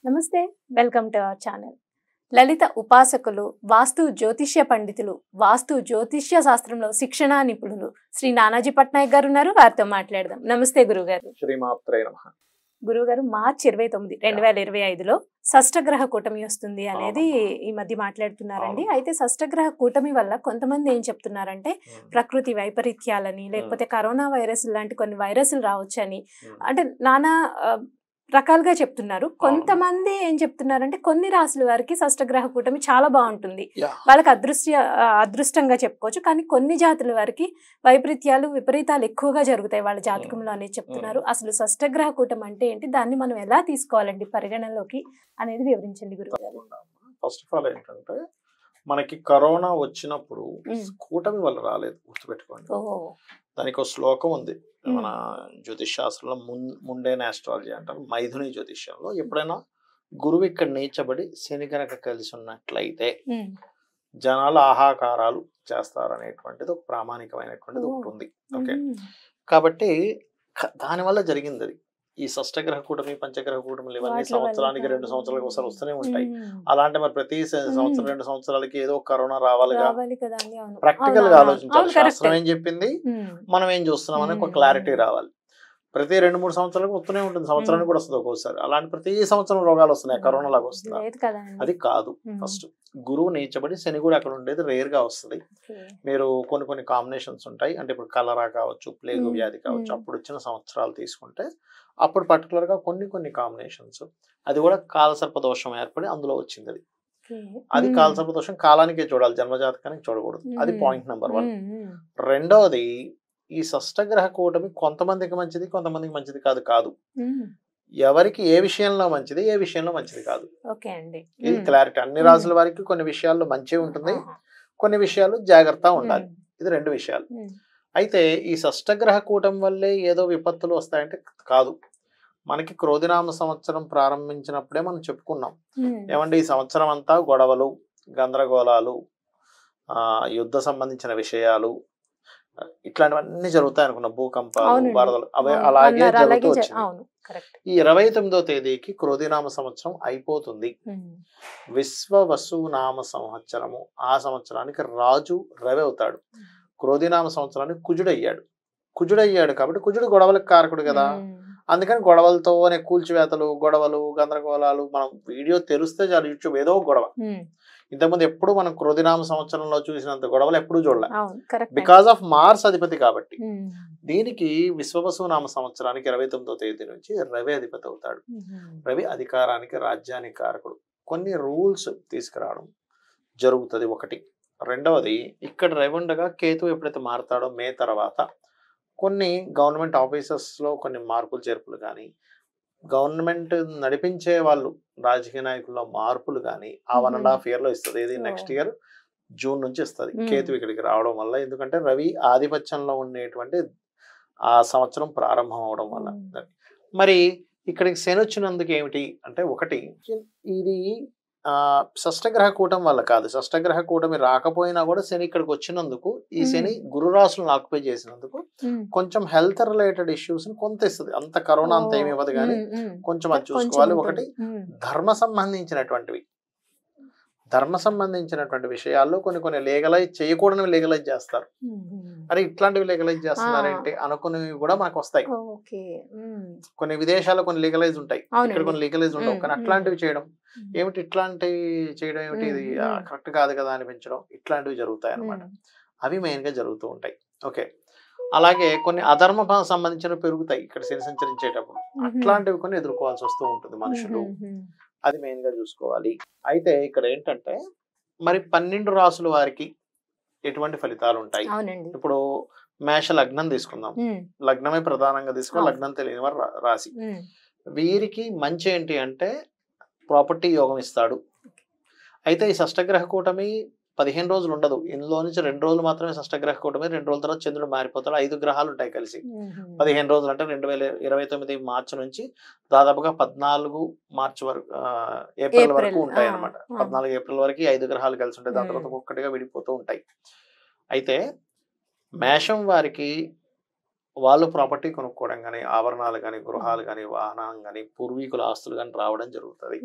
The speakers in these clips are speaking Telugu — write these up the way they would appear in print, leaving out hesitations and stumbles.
నమస్తే. Welcome to our channel. Lalitha ఉపాసకులు, వాస్తు జ్యోతిష్య పండితులు, వాస్తు జ్యోతిష్య శాస్త్రంలో శిక్షణా నిపుణులు శ్రీ నానాజీ పట్నాయక్ గారు ఉన్నారు. వారితో మాట్లాడదాం. నమస్తే గురుగారు. శ్రీమాత్రే నమః. గురుగారు, మార్చి 29, 2025లో షష్టగ్రహ కూటమి వస్తుంది అనేది ఈ మధ్య మాట్లాడుతున్నారండి. అయితే షష్టగ్రహ కూటమి వల్ల కొంతమంది ఏం చెప్తున్నారంటే ప్రకృతి వైపరీత్యాలని, లేకపోతే కరోనా వైరస్ లాంటి కొన్ని వైరస్లు రావచ్చని, అంటే నానా రకాలుగా చెప్తున్నారు. కొంతమంది ఏం చెప్తున్నారంటే కొన్ని రాసుల వారికి షష్టగ్రహ కూటమి చాలా బాగుంటుంది, వాళ్ళకి అదృష్టంగా చెప్పుకోవచ్చు. కానీ కొన్ని జాతుల వారికి వైపరీత్యాలు విపరీతాలు ఎక్కువగా జరుగుతాయి వాళ్ళ జాతకంలో అనేది చెప్తున్నారు. అసలు షష్టగ్రహ కూటమి అంటే ఏంటి, దాన్ని మనం ఎలా తీసుకోవాలండి పరిగణలోకి అనేది వివరించండి గురుగారు. ఫస్ట్ ఆఫ్ ఆల్ ఏంటంటే మనకి కరోనా వచ్చినప్పుడు కూటమి వల్ల రాలేదు, గుర్తుపెట్టుకోండి. దానికి ఒక శ్లోకం ఉంది మన జ్యోతిష్ శాస్త్రంలో, ముండేన ఆస్ట్రాలజీ అంటారు, మైథుని జ్యోతిష్యంలో. ఎప్పుడైనా గురువు ఇక్కడ నీచబడి శని గనక కలిసి ఉన్నట్లయితే జనాలు ఆహాకారాలు చేస్తారనేటువంటిది ఒక ప్రామాణికమైనటువంటిది ఒకటి ఉంది. ఓకే, కాబట్టి దానివల్ల జరిగింది అది. ఈ షష్టగ్రహ కూటమి, పంచగ్రహ కూటమిలు ఇవన్నీ సంవత్సరానికి 2 సంవత్సరాలకు ఒకసారి వస్తూనే ఉంటాయి. అలాంటి మరి ప్రతి సంవత్సరం 2 సంవత్సరాలకి ఏదో కరోనా రావాలిగా. ప్రాక్టికల్ గా ఆలోచించాలి. శాస్త్రం ఏం చెప్పింది, మనం ఏం చూస్తున్నాం అనే ఒక క్లారిటీ రావాలి. ప్రతి 2-3 సంవత్సరాలకు వస్తూనే ఉంటుంది, సంవత్సరానికి కూడా వస్తుంది ఒక్కోసారి. అలాంటి ప్రతి సంవత్సరం రోగాలు వస్తున్నాయి, కరోనా లాగా వస్తున్నాయి. అది కాదు. ఫస్ట్ గురువు నీచబడి శని కూడా అక్కడ ఉండేది రేర్ గా వస్తుంది. మీరు కొన్ని కాంబినేషన్స్ ఉంటాయి. అంటే ఇప్పుడు కలరా కావచ్చు, ప్లేగు వ్యాధి కావచ్చు, అప్పుడు వచ్చిన సంవత్సరాలు తీసుకుంటే అప్పుడు పర్టికులర్ గా కొన్ని కాంబినేషన్స్, అది కూడా కాలసర్ప దోషం ఏర్పడి అందులో వచ్చింది. అది కాలసర్ప దోషం కాలానికే చూడాలి, జన్మజాతకానికి చూడకూడదు. అది పాయింట్ నెంబర్ 1. రెండవది, ఈ షష్టగ్రహ కూటమి కొంతమందికి మంచిది, కొంతమందికి మంచిది కాదు. ఎవరికి ఏ విషయంలో మంచిది, ఏ విషయంలో మంచిది కాదు. ఇది క్లారిటీ. అన్ని రాజుల వారికి కొన్ని విషయాల్లో మంచి ఉంటుంది, కొన్ని విషయాలు జాగ్రత్త ఉండాలి. ఇది 2 విషయాలు. అయితే ఈ షష్టగ్రహ కూటమి వల్లే ఏదో విపత్తులు వస్తాయంటే కాదు. మనకి క్రోధినామ సంవత్సరం ప్రారంభించినప్పుడే మనం చెప్పుకున్నాం ఏమంటే ఈ సంవత్సరం అంతా గొడవలు, గందరగోళాలు, యుద్ధ సంబంధించిన విషయాలు, ఇట్లాంటివన్నీ జరుగుతాయి అనుకున్న, భూకంపాలు, వరదలు, అవే అలాగే జరుగుతూ వచ్చింది. ఈ 29వ తేదీకి క్రోధినామ సంవత్సరం అయిపోతుంది. విశ్వవసునామ సంవత్సరము. ఆ సంవత్సరానికి రాజు రవి అవుతాడు. క్రోధినామ సంవత్సరానికి కుజుడయ్యాడు కాబట్టి కుజుడు గొడవలకు కారకుడు కదా. అందుకని గొడవలతోనే కూల్చివేతలు, గొడవలు, గందరగోళాలు. మనం వీడియో తెరిస్తే చాలు యూట్యూబ్ ఏదో ఒక గొడవ. ఇంతకుముందు ఎప్పుడు మనం క్రోధినామ సంవత్సరంలో చూసినంత గొడవలు ఎప్పుడు చూడలే, బికాస్ ఆఫ్ మార్స్ అధిపతి కాబట్టి. దీనికి విశ్వవసునామ సంవత్సరానికి 29వ తేదీ నుంచి రవి అధిపతి అవుతాడు. రవి అధికారానికి, రాజ్యానికి కారకుడు. కొన్ని రూల్స్ తీసుకురావడం జరుగుతుంది, ఒకటి. రెండవది, ఇక్కడ రవి ఉండగా కేతు ఎప్పుడైతే మారుతాడో మే తర్వాత కొన్ని గవర్నమెంట్ ఆఫీసెస్లో కొన్ని మార్పులు చేర్పులు కానీ, గవర్నమెంట్ నడిపించే వాళ్ళు రాజకీయ నాయకుల్లో మార్పులు కానీ ఆ 1.5 yearలో ఇస్తుంది. ఇది నెక్స్ట్ ఇయర్ జూన్ నుంచి ఇస్తుంది కేతు ఇక్కడికి రావడం వల్ల. ఎందుకంటే రవి ఆధిపత్యంలో ఉండేటువంటి ఆ సంవత్సరం ప్రారంభం అవడం వల్ల. మరి ఇక్కడికి శని వచ్చినందుకు ఏమిటి అంటే, ఒకటి, ఇది షష్టగ్రహ కూటమి వల్ల కాదు. షష్టగ్రహ కూటమి రాకపోయినా కూడా శని ఇక్కడికి వచ్చినందుకు, ఈ శని గురు రాశులను ఆక్యుపై చేసినందుకు కొంచెం హెల్త్ రిలేటెడ్ ఇష్యూస్ ని కొంత ఇస్తుంది. అంత కరోనా అంత ఏమి ఇవ్వదు కానీ కొంచెం అది చూసుకోవాలి. ఒకటి, ధర్మ సంబంధించినటువంటి విషయాల్లో కొన్ని లీగలైజ్ చేయకూడనివి లీగలైజ్ చేస్తారు. అరే ఇట్లాంటివి లీగలైజ్ చేస్తున్నారంటే అనుకునేవి కూడా మనకు వస్తాయి. కొన్ని విదేశాల్లో కొన్ని లీగలైజ్ ఉంటాయి, ఇక్కడ కొన్ని లీగలైజ్ ఉండవు. కానీ అట్లాంటివి చేయడం ఏమిటి, ఇట్లాంటివి చేయడం ఏమిటి, ఇది కరెక్ట్ కాదు కదా అనిపించడం, ఇట్లాంటివి జరుగుతాయి అన్నమాట. అవి మెయిన్ గా జరుగుతూ ఉంటాయి. ఓకే, అలాగే కొన్ని అధర్మ సంబంధించినవి పెరుగుతాయి ఇక్కడ శని సంచరించేటప్పుడు. అట్లాంటివి కొన్ని ఎదుర్కోవాల్సి వస్తూ ఉంటుంది మనుషులు. అది మెయిన్ గా చూసుకోవాలి. అయితే ఇక్కడ ఏంటంటే, మరి 12 రాసుల వారికి ఎటువంటి ఫలితాలు ఉంటాయి. ఇప్పుడు మేష లగ్నం తీసుకుందాం. లగ్నమే ప్రధానంగా తీసుకో, లగ్నం తెలియని వారు రాశి. వీరికి మంచి ఏంటి అంటే ప్రాపర్టీ యోగం ఇస్తాడు. అయితే ఈ షష్టగ్రహ కూటమి 15 రోజులు ఉండదు. ఇందులో నుంచి 2 రోజులు మాత్రమే షష్టగ్రహ కూటమి. 2 రోజుల తర్వాత చంద్రుడు మారిపోతాడు. 5 గ్రహాలు ఉంటాయి కలిసి. 15 రోజులు అంటే 2029 మార్చి నుంచి దాదాపుగా 14 మార్చి వరకు, ఏప్రిల్ వరకు ఉంటాయి అన్నమాట. 14 ఏప్రిల్ వరకు 5 గ్రహాలు కలిసి ఉంటాయి. దాని తర్వాత ఒక్కొక్కటిగా విడిపోతూ ఉంటాయి. అయితే మేషం వారికి వాళ్ళు ప్రాపర్టీ కొనుక్కోవడం కానీ, ఆభరణాలు కానీ, గృహాలు కానీ, వాహనం కానీ, పూర్వీకుల ఆస్తులు కానీ రావడం జరుగుతుంది.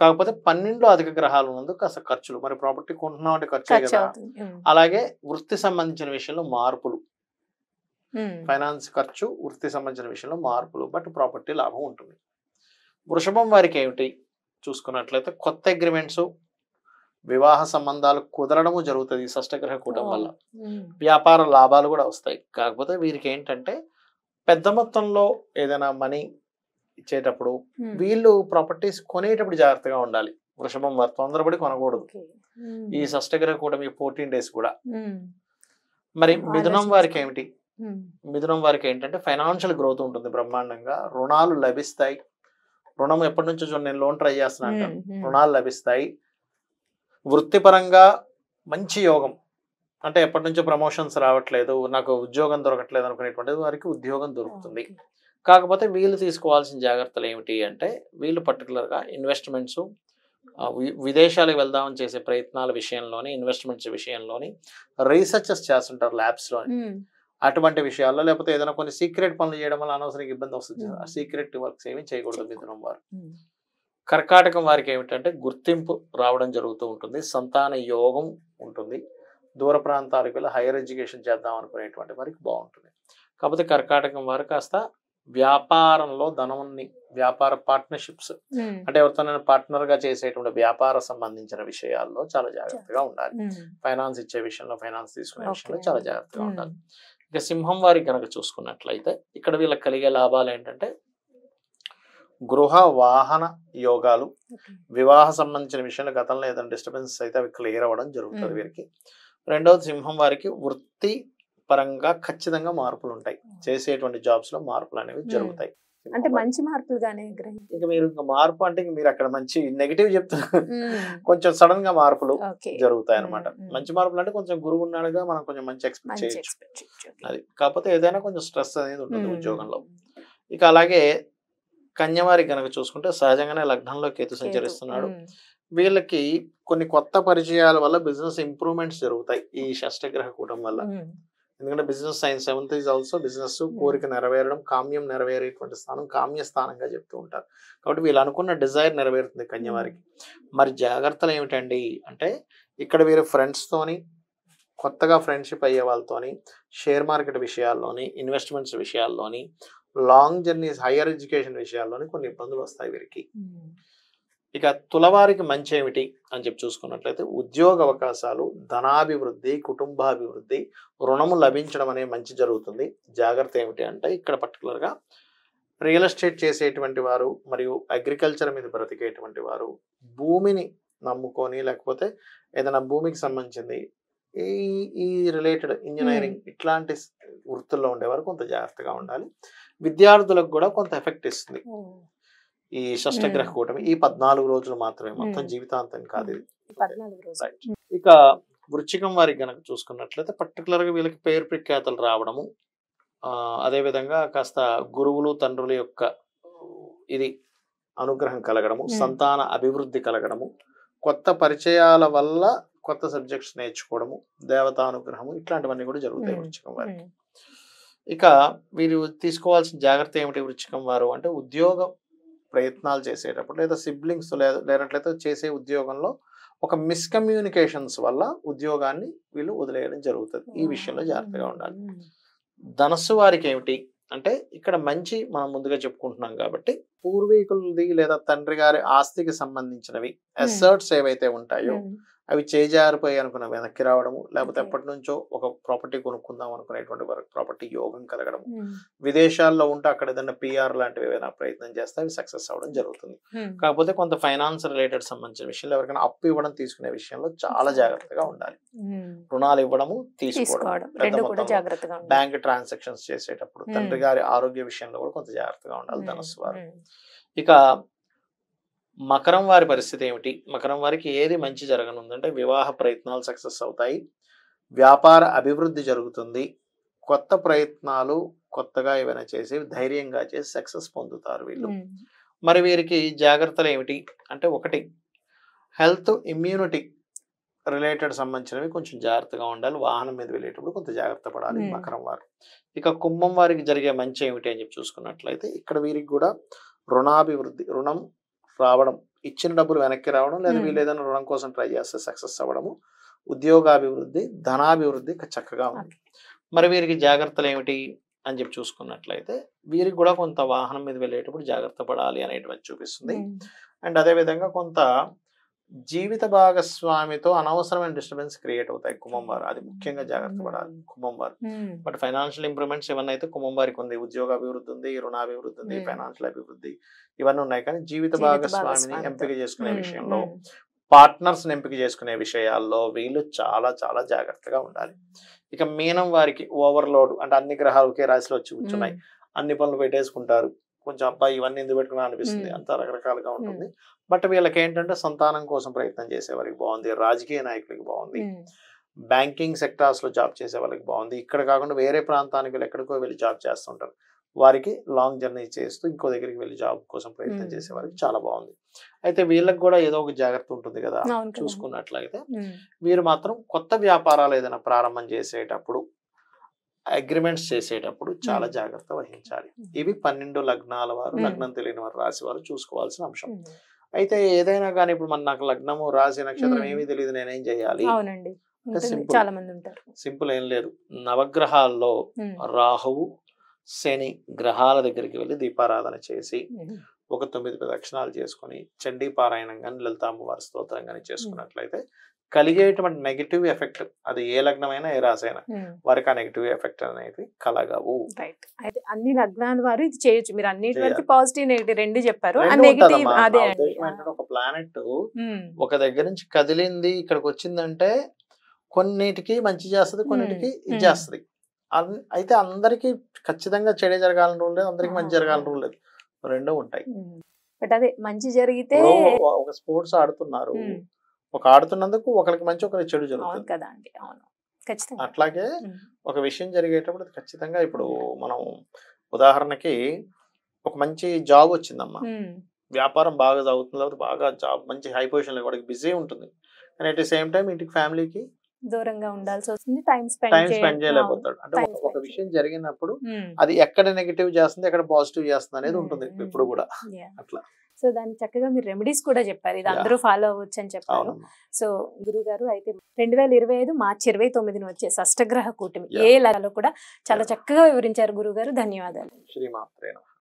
కాకపోతే 12లో అధిక గ్రహాలు ఉన్నందుకు కాస్త ఖర్చులు, మరి ప్రాపర్టీ కొంటున్నాం అంటే ఖర్చే కదా. అలాగే వృత్తి సంబంధించిన విషయంలో మార్పులు, ఫైనాన్స్ ఖర్చు, వృత్తి సంబంధించిన విషయంలో మార్పులు, బట్ ప్రాపర్టీ లాభం ఉంటుంది. వృషభం వారికి ఏమిటి చూసుకున్నట్లయితే కొత్త అగ్రిమెంట్స్, వివాహ సంబంధాలు కుదరడము జరుగుతుంది ఈ షష్టగ్రహ కూటమి వల్ల. వ్యాపార లాభాలు కూడా వస్తాయి. కాకపోతే వీరికి ఏంటంటే పెద్ద మొత్తంలో ఏదైనా మనీ ఇచ్చేటప్పుడు వీళ్ళు ప్రాపర్టీస్ కొనేటప్పుడు జాగ్రత్తగా ఉండాలి. వృషభం వారు తొందరపడి కొనకూడదు ఈ షష్టగ్రహ కూటమి 14 days కూడా. మరి మిథునం వారికి ఏమిటి? మిథునం వారికి ఏంటంటే ఫైనాన్షియల్ గ్రోత్ ఉంటుంది బ్రహ్మాండంగా, రుణాలు లభిస్తాయి. రుణం ఎప్పటి నుంచో నేను లోన్ ట్రై చేస్తున్నా అంటాను, రుణాలు లభిస్తాయి. వృత్తిపరంగా మంచి యోగం, అంటే ఎప్పటి నుంచో ప్రమోషన్స్ రావట్లేదు, నాకు ఉద్యోగం దొరకట్లేదు అనుకునేటువంటిది వారికి ఉద్యోగం దొరుకుతుంది. కాకపోతే వీళ్ళు తీసుకోవాల్సిన జాగ్రత్తలు ఏమిటి అంటే వీళ్ళు పర్టికులర్గా ఇన్వెస్ట్మెంట్స్, విదేశాలకు వెళ్దామని చేసే ప్రయత్నాల విషయంలోని, ఇన్వెస్ట్మెంట్స్ విషయంలోని రీసెర్చెస్ చేస్తుంటారు ల్యాబ్స్లోని. అటువంటి విషయాల్లో లేకపోతే ఏదైనా కొన్ని సీక్రెట్ పనులు చేయడం వల్ల అనవసరంగా ఇబ్బంది వస్తుంది. ఆ సీక్రెట్ వర్క్స్ ఏమి చేయకూడదు మిథునం వారు. కర్కాటకం వారికి ఏమిటంటే గుర్తింపు రావడం జరుగుతూ ఉంటుంది, సంతాన యోగం ఉంటుంది, దూర ప్రాంతాలకు వెళ్ళి హైయర్ ఎడ్యుకేషన్ చేద్దాం అనుకునేటువంటి వారికి బాగుంటుంది. కాకపోతే కర్కాటకం వారు కాస్త వ్యాపారంలో ధనాన్ని, వ్యాపార పార్ట్నర్షిప్స్ అంటే ఎవరితోనైనా పార్ట్నర్ గా చేసేటువంటి వ్యాపార సంబంధించిన విషయాల్లో చాలా జాగ్రత్తగా ఉండాలి. ఫైనాన్స్ ఇచ్చే విషయంలో, ఫైనాన్స్ తీసుకునే విషయంలో చాలా జాగ్రత్తగా ఉండాలి. ఇక సింహం వారికి కనుక చూసుకున్నట్లయితే ఇక్కడ వీళ్ళకి కలిగే లాభాలు ఏంటంటే గృహ వాహన యోగాలు, వివాహ సంబంధించిన విషయంలో గతంలో ఏదైనా డిస్టర్బెన్స్ అయితే అవి క్లియర్ అవ్వడం జరుగుతుంది వీరికి. రెండవది సింహం వారికి వృత్తి పరంగా ఖచ్చితంగా మార్పులు ఉంటాయి, చేసేటువంటి జాబ్స్ లో మార్పులు అనేవి జరుగుతాయి. అంటే మంచి మార్పులుగానే ఇంకా మీరు ఇంకా మార్పు అంటే మీరు అక్కడ మంచి నెగిటివ్ చెప్తున్నారు, కొంచెం సడన్ గా మార్పులు జరుగుతాయి అనమాట. మంచి మార్పులు అంటే కొంచెం గురువు ఉన్నాడుగా మనం కొంచెం మంచి ఎక్స్పెక్ట్ చేయొచ్చు అది. కాకపోతే ఏదైనా కొంచెం స్ట్రెస్ అనేది ఉంటుంది ఉద్యోగంలో. ఇక అలాగే కన్యవారి కనుక చూసుకుంటే సహజంగానే లగ్నంలో కేతు సంచరిస్తున్నాడు. వీళ్ళకి కొన్ని కొత్త పరిచయాల వల్ల బిజినెస్ ఇంప్రూవ్మెంట్స్ జరుగుతాయి ఈ షష్టగ్రహ కూటమి వల్ల. ఎందుకంటే business science 7th is also business, కోరిక నెరవేరడం, కామ్యం నెరవేరేటువంటి స్థానం కామ్య స్థానంగా చెప్తూ ఉంటారు. కాబట్టి వీళ్ళు అనుకున్న డిజైర్ నెరవేరుతుంది కన్యవారికి. మరి జాగ్రత్తలు ఏమిటండి అంటే ఇక్కడ వీరు ఫ్రెండ్స్ తోని, కొత్తగా ఫ్రెండ్షిప్ అయ్యే వాళ్ళతోని, షేర్ మార్కెట్ విషయాల్లోని, ఇన్వెస్ట్మెంట్స్ విషయాల్లోని, లాంగ్ జర్నీస్, హైయర్ ఎడ్యుకేషన్ విషయాల్లోని కొన్ని ఇబ్బందులు వస్తాయి వీరికి. ఇక తులవారికి మంచి ఏమిటి అని చెప్పి చూసుకున్నట్లయితే ఉద్యోగ అవకాశాలు, ధనాభివృద్ధి, కుటుంబాభివృద్ధి, రుణము లభించడం అనే మంచి జరుగుతుంది. జాగ్రత్త ఏమిటి అంటే ఇక్కడ పర్టికులర్గా రియల్ ఎస్టేట్ చేసేటువంటి వారు మరియు అగ్రికల్చర్ మీద బ్రతికేటువంటి వారు, భూమిని నమ్ముకొని లేకపోతే ఏదైనా భూమికి సంబంధించింది ఈ రిలేటెడ్ ఇంజనీరింగ్ ఇట్లాంటి వృత్తుల్లో ఉండేవారు కొంత జాగ్రత్తగా ఉండాలి. విద్యార్థులకు కూడా కొంత ఎఫెక్ట్ ఇస్తుంది ఈ షష్టగ్రహ కూటమి. ఈ 14 రోజులు మాత్రమే, మొత్తం జీవితాంతం కాదు ఇది. ఇక వృశ్చికం వారికి గనక చూసుకున్నట్లయితే పర్టికులర్ గా వీళ్ళకి పేరు ప్రఖ్యాతలు రావడము, అదే విధంగా కాస్త గురువులు, తండ్రుల యొక్క ఇది అనుగ్రహం కలగడము, సంతాన అభివృద్ధి కలగడము, కొత్త పరిచయాల వల్ల కొత్త సబ్జెక్ట్స్ నేర్చుకోవడము, దేవతానుగ్రహము, ఇట్లాంటివన్నీ కూడా జరుగుతాయి వృశ్చికం వారికి. ఇక వీరు తీసుకోవాల్సిన జాగ్రత్త ఏమిటి వృశ్చికం వారు అంటే ఉద్యోగ ప్రయత్నాలు చేసేటప్పుడు లేదా సిబ్లింగ్స్ లేనట్లయితే చేసే ఉద్యోగంలో ఒక మిస్కమ్యూనికేషన్స్ వల్ల ఉద్యోగాన్ని వీళ్ళు వదిలేయడం జరుగుతుంది. ఈ విషయంలో జాగ్రత్తగా ఉండాలి. ధనస్సు వారికి ఏమిటి అంటే ఇక్కడ మంచి మనం ముందుగా చెప్పుకుంటున్నాం కాబట్టి పూర్వీకులది లేదా తండ్రి గారి ఆస్తికి సంబంధించినవి అసెట్స్ ఏవైతే ఉంటాయో అవి చేజారిపోయి అనుకున్న వెనక్కి రావడము, లేకపోతే ఎప్పటి నుంచో ఒక ప్రాపర్టీ కొనుక్కుందాం అనుకునేటువంటి వరకు ప్రాపర్టీ యోగం కలగడము, విదేశాల్లో ఉంటే అక్కడ ఏదైనా పిఆర్ లాంటివి ఏదైనా ప్రయత్నం చేస్తే అవి సక్సెస్ అవ్వడం జరుగుతుంది. కాకపోతే కొంత ఫైనాన్స్ రిలేటెడ్ సంబంధించిన విషయంలో ఎవరికైనా అప్పు ఇవ్వడం తీసుకునే విషయంలో చాలా జాగ్రత్తగా ఉండాలి. రుణాలు ఇవ్వడము, తీసుకోవడం, బ్యాంక్ ట్రాన్సాక్షన్స్ చేసేటప్పుడు తండ్రి గారి ఆరోగ్య విషయంలో కూడా కొంత జాగ్రత్తగా ఉండాలి ధనస్సు వారు. ఇక మకరం వారి పరిస్థితి ఏమిటి? మకరం వారికి ఏది మంచి జరగనుందంటే వివాహ ప్రయత్నాలు సక్సెస్ అవుతాయి, వ్యాపార అభివృద్ధి జరుగుతుంది, కొత్త ప్రయత్నాలు కొత్తగా ఏమైనా చేసి ధైర్యంగా చేసి సక్సెస్ పొందుతారు వీళ్ళు. మరి వీరికి జాగ్రత్తలు ఏమిటి అంటే ఒకటి హెల్త్, ఇమ్యూనిటీ రిలేటెడ్ సంబంధించినవి కొంచెం జాగ్రత్తగా ఉండాలి. వాహనం మీద వెళ్ళేటప్పుడు కొంత జాగ్రత్త పడాలి మకరం వారు. ఇక కుంభం వారికి జరిగే మంచి ఏమిటి అని చెప్పి చూసుకున్నట్లయితే ఇక్కడ వీరికి కూడా రుణాభివృద్ధి, రుణం రావడం, ఇచ్చిన డబ్బులు వెనక్కి రావడం, లేదా వీళ్ళు ఏదైనా రుణం కోసం ట్రై చేస్తే సక్సెస్ అవ్వడము, ఉద్యోగాభివృద్ధి, ధనాభివృద్ధి చక్కగా ఉంది. మరి వీరికి జాగ్రత్తలు ఏమిటి అని చెప్పి చూసుకున్నట్లయితే వీరికి కూడా కొంత వాహనం మీద వెళ్ళేటప్పుడు జాగ్రత్త పడాలి అనేటువంటి చూపిస్తుంది. అండ్ అదేవిధంగా కొంత జీవిత భాగస్వామితో అనవసరమైన డిస్టర్బెన్స్ క్రియేట్ అవుతాయి కుంభం వారు, అది ముఖ్యంగా జాగ్రత్త పడాలి కుంభం వారు. బట్ ఫైనాన్షియల్ ఇంప్రూవ్మెంట్స్ ఇవన్నీ అయితే కుంభం వారికి ఉంది. ఉద్యోగ అభివృద్ధి ఉంది, రుణాభివృద్ధి ఉంది, ఫైనాన్షియల్ అభివృద్ధి ఇవన్నీ ఉన్నాయి. కానీ జీవిత భాగస్వామిని ఎంపిక చేసుకునే విషయంలో, పార్ట్నర్స్ ఎంపిక చేసుకునే విషయాల్లో వీళ్ళు చాలా చాలా జాగ్రత్తగా ఉండాలి. ఇక మీనం వారికి ఓవర్లోడ్, అంటే అన్ని గ్రహాలు ఒకే రాశిలో వచ్చి కూర్చున్నాయి, అన్ని పనులు పెట్టేసుకుంటారు, కొంచెం అబ్బాయి ఇవన్నీ ఎందుకు పెట్టుకున్నా అనిపిస్తుంది, అంతా రకరకాలుగా ఉంటుంది. బట్ వీళ్ళకి ఏంటంటే సంతానం కోసం ప్రయత్నం చేసే వారికి బాగుంది, రాజకీయ నాయకులకి బాగుంది, బ్యాంకింగ్ సెక్టార్స్ లో జాబ్ చేసే వాళ్ళకి బాగుంది. ఇక్కడ కాకుండా వేరే ప్రాంతానికి వీళ్ళు ఎక్కడికో వెళ్ళి జాబ్ చేస్తుంటారు, వారికి లాంగ్ జర్నీ చేస్తూ ఇంకో దగ్గరికి వెళ్ళి జాబ్ కోసం ప్రయత్నం చేసే వారికి చాలా బాగుంది. అయితే వీళ్ళకి కూడా ఏదో ఒక జాగ్రత్త ఉంటుంది కదా చూసుకున్నట్లయితే, వీరు మాత్రం కొత్త వ్యాపారాలు ఏదైనా ప్రారంభం చేసేటప్పుడు, అగ్రిమెంట్స్ చేసేటప్పుడు చాలా జాగ్రత్త వహించాలి. ఇవి 12 లగ్నాల వారు, లగ్నం తెలియని వారు, రాశి వారు చూసుకోవాల్సిన అంశం. అయితే ఏదైనా కానీ ఇప్పుడు నాకు లగ్నము, రాశి, నక్షత్రం ఏమీ తెలియదు, నేనేం చేయాలి? సింపుల్ ఏం లేదు. నవగ్రహాల్లో రాహువు, శని గ్రహాల దగ్గరికి వెళ్ళి దీపారాధన చేసి ఒక 9 ప్రదక్షిణాలు చేసుకుని చండీ పారాయణం కానీ, లలితాంబవారి స్తోత్రం కానీ చేసుకున్నట్లయితే కలిగేటువంటి నెగిటివ్ ఎఫెక్ట్, అది ఏ లగ్నమైనా ఏ రాశి అయినా, వారికి ఆ నెగిటివ్ ఎఫెక్ట్ అనేది కలగవు. అయితే అన్ని లగ్నాల వారు ఇది చేయొచ్చు. మీరు అన్నిటి వరకు పాజిటివ్ నెగిటివ్ రెండు చెప్పారు. ఒక ప్లానెట్ ఒక దగ్గర నుంచి కదిలింది ఇక్కడికి వచ్చిందంటే కొన్నిటికి మంచి చేస్తుంది, కొన్నిటికి ఇది చేస్తుంది. అయితే అందరికి ఖచ్చితంగా చెడే జరగాలని రూల్ లేదు, అందరికి మంచి జరగాలని రూల్ లేదు, రెండూ ఉంటాయి. బట్ అదే మంచి జరిగితే, ఒక స్పోర్ట్స్ ఆడుతున్నారు, ఒక ఆడుతున్నందుకు ఒకరికి మంచి ఒకరికి చెడు జరుగుతుంది కదా అండి. అవును, ఖచ్చితంగా. అట్లాగే ఒక విషయం జరిగేటప్పుడు ఖచ్చితంగా, ఇప్పుడు మనం ఉదాహరణకి ఒక మంచి జాబ్ వచ్చిందమ్మా, వ్యాపారం బాగా చదువుతుంది, బాగా జాబ్ మంచి హై పొజిషన్ లో వాడికి బిజీ ఉంటుంది, కానీ అట్ ది సేమ్ టైం ఇంటికి ఫ్యామిలీకి దూరంగా ఉండాల్సి వస్తుంది, టైం స్పెండ్ చేయలేకపోతాడు. అంటే ఒక విషయం జరిగినప్పుడు అది ఎక్కడ నెగిటివ్ చేస్తుంది, ఎక్కడ పాజిటివ్ చేస్తుంది అనేది ఉంటుంది ఇప్పుడు కూడా అట్లా. సో దాన్ని చక్కగా మీరు రెమెడీస్ కూడా చెప్పారు, ఇది అందరూ ఫాలో అవ్వచ్చు అని చెప్పారు. సో గురువు గారు, అయితే 2025 మార్చి 29న వచ్చే షష్టగ్రహ కూటమి ఏ లగ్నాల్లో కూడా చాలా చక్కగా వివరించారు గురువు గారు. ధన్యవాదాలు. శ్రీమాత్రే నమః.